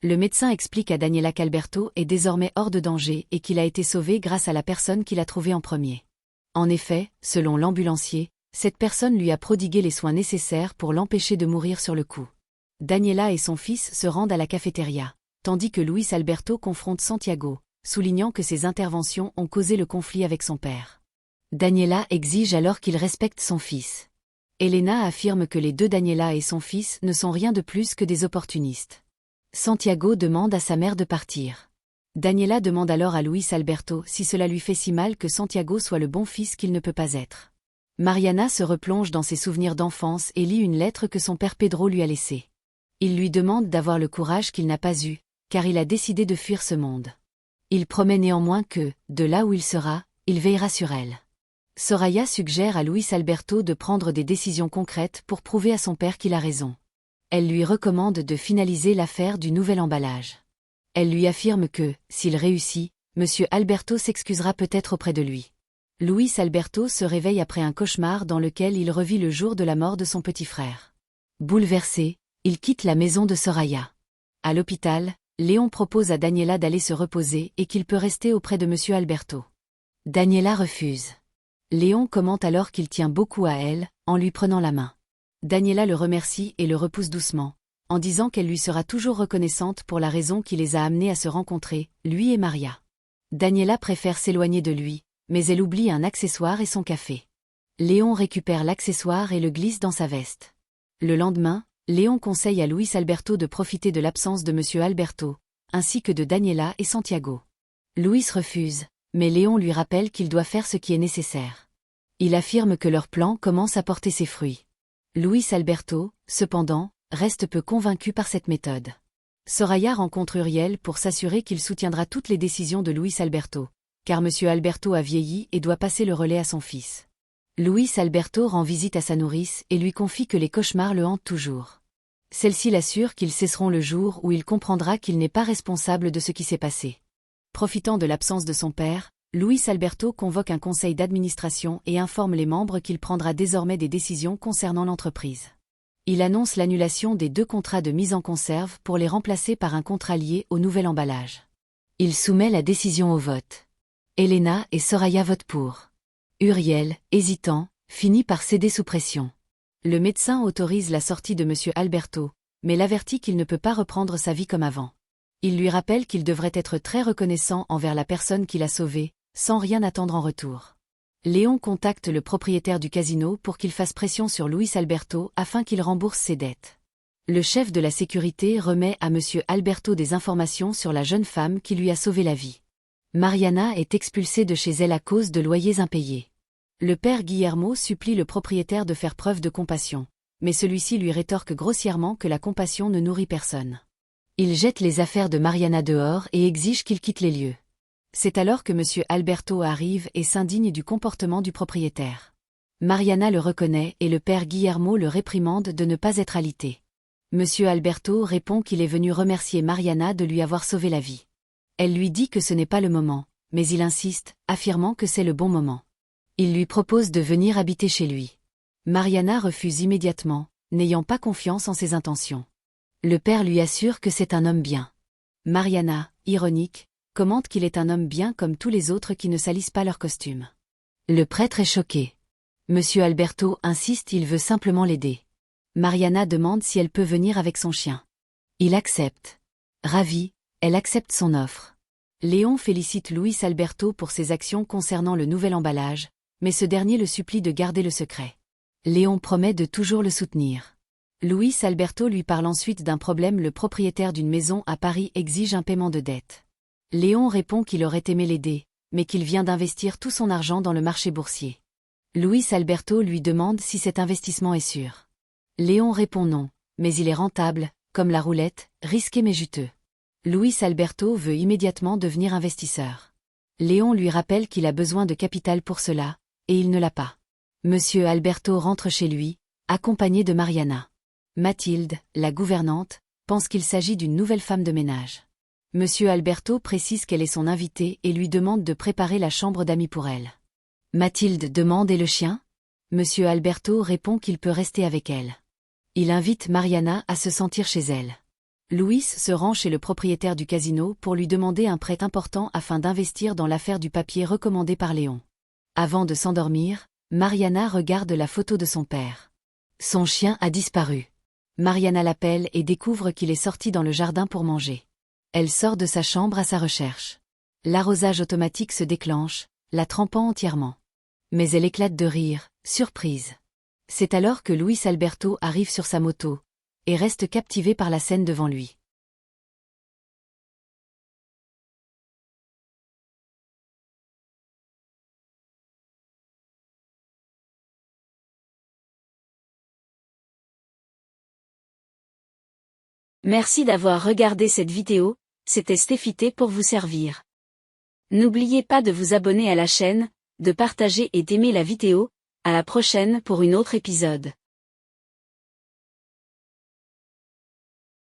Le médecin explique à Daniela qu'Alberto est désormais hors de danger et qu'il a été sauvé grâce à la personne qu'il a trouvée en premier. En effet, selon l'ambulancier, cette personne lui a prodigué les soins nécessaires pour l'empêcher de mourir sur le coup. Daniela et son fils se rendent à la cafétéria, tandis que Luis Alberto confronte Santiago, soulignant que ses interventions ont causé le conflit avec son père. Daniela exige alors qu'il respecte son fils. Elena affirme que les deux Daniela et son fils ne sont rien de plus que des opportunistes. Santiago demande à sa mère de partir. Daniela demande alors à Luis Alberto si cela lui fait si mal que Santiago soit le bon fils qu'il ne peut pas être. Mariana se replonge dans ses souvenirs d'enfance et lit une lettre que son père Pedro lui a laissée. Il lui demande d'avoir le courage qu'il n'a pas eu, car il a décidé de fuir ce monde. Il promet néanmoins que, de là où il sera, il veillera sur elle. Soraya suggère à Luis Alberto de prendre des décisions concrètes pour prouver à son père qu'il a raison. Elle lui recommande de finaliser l'affaire du nouvel emballage. Elle lui affirme que, s'il réussit, M. Alberto s'excusera peut-être auprès de lui. Luis Alberto se réveille après un cauchemar dans lequel il revit le jour de la mort de son petit frère. Bouleversé, il quitte la maison de Soraya. À l'hôpital, Léon propose à Daniela d'aller se reposer et qu'il peut rester auprès de M. Alberto. Daniela refuse. Léon commente alors qu'il tient beaucoup à elle, en lui prenant la main. Daniela le remercie et le repousse doucement, en disant qu'elle lui sera toujours reconnaissante pour la raison qui les a amenés à se rencontrer, lui et Maria. Daniela préfère s'éloigner de lui, mais elle oublie un accessoire et son café. Léon récupère l'accessoire et le glisse dans sa veste. Le lendemain, Léon conseille à Luis Alberto de profiter de l'absence de M. Alberto, ainsi que de Daniela et Santiago. Luis refuse, mais Léon lui rappelle qu'il doit faire ce qui est nécessaire. Il affirme que leur plan commence à porter ses fruits. Luis Alberto, cependant, reste peu convaincu par cette méthode. Soraya rencontre Uriel pour s'assurer qu'il soutiendra toutes les décisions de Luis Alberto, car M. Alberto a vieilli et doit passer le relais à son fils. Luis Alberto rend visite à sa nourrice et lui confie que les cauchemars le hantent toujours. Celle-ci l'assure qu'ils cesseront le jour où il comprendra qu'il n'est pas responsable de ce qui s'est passé. Profitant de l'absence de son père, Luis Alberto convoque un conseil d'administration et informe les membres qu'il prendra désormais des décisions concernant l'entreprise. Il annonce l'annulation des 2 contrats de mise en conserve pour les remplacer par un contrat lié au nouvel emballage. Il soumet la décision au vote. Elena et Soraya votent pour. Uriel, hésitant, finit par céder sous pression. Le médecin autorise la sortie de M. Alberto, mais l'avertit qu'il ne peut pas reprendre sa vie comme avant. Il lui rappelle qu'il devrait être très reconnaissant envers la personne qui l'a sauvé, sans rien attendre en retour. Léon contacte le propriétaire du casino pour qu'il fasse pression sur Luis Alberto afin qu'il rembourse ses dettes. Le chef de la sécurité remet à M. Alberto des informations sur la jeune femme qui lui a sauvé la vie. Mariana est expulsée de chez elle à cause de loyers impayés. Le père Guillermo supplie le propriétaire de faire preuve de compassion, mais celui-ci lui rétorque grossièrement que la compassion ne nourrit personne. Il jette les affaires de Mariana dehors et exige qu'il quitte les lieux. C'est alors que M. Alberto arrive et s'indigne du comportement du propriétaire. Mariana le reconnaît et le père Guillermo le réprimande de ne pas être alité. M. Alberto répond qu'il est venu remercier Mariana de lui avoir sauvé la vie. Elle lui dit que ce n'est pas le moment, mais il insiste, affirmant que c'est le bon moment. Il lui propose de venir habiter chez lui. Mariana refuse immédiatement, n'ayant pas confiance en ses intentions. Le père lui assure que c'est un homme bien. Mariana, ironique, commente qu'il est un homme bien comme tous les autres qui ne salissent pas leur costume. Le prêtre est choqué. M. Alberto insiste, il veut simplement l'aider. Mariana demande si elle peut venir avec son chien. Il accepte. Ravie, elle accepte son offre. Léon félicite Luis Alberto pour ses actions concernant le nouvel emballage, mais ce dernier le supplie de garder le secret. Léon promet de toujours le soutenir. Luis Alberto lui parle ensuite d'un problème. Le propriétaire d'une maison à Paris exige un paiement de dette. Léon répond qu'il aurait aimé l'aider, mais qu'il vient d'investir tout son argent dans le marché boursier. Luis Alberto lui demande si cet investissement est sûr. Léon répond non, mais il est rentable, comme la roulette, risqué mais juteux. Luis Alberto veut immédiatement devenir investisseur. Léon lui rappelle qu'il a besoin de capital pour cela, et il ne l'a pas. Monsieur Alberto rentre chez lui, accompagné de Mariana. Mathilde, la gouvernante, pense qu'il s'agit d'une nouvelle femme de ménage. Monsieur Alberto précise qu'elle est son invitée et lui demande de préparer la chambre d'amis pour elle. Mathilde demande et le chien ? Monsieur Alberto répond qu'il peut rester avec elle. Il invite Mariana à se sentir chez elle. Louis se rend chez le propriétaire du casino pour lui demander un prêt important afin d'investir dans l'affaire du papier recommandé par Léon. Avant de s'endormir, Mariana regarde la photo de son père. Son chien a disparu. Mariana l'appelle et découvre qu'il est sorti dans le jardin pour manger. Elle sort de sa chambre à sa recherche. L'arrosage automatique se déclenche, la trempant entièrement. Mais elle éclate de rire, surprise. C'est alors que Luis Alberto arrive sur sa moto, et reste captivé par la scène devant lui. Merci d'avoir regardé cette vidéo, c'était Stéphité pour vous servir. N'oubliez pas de vous abonner à la chaîne, de partager et d'aimer la vidéo, à la prochaine pour une autre épisode.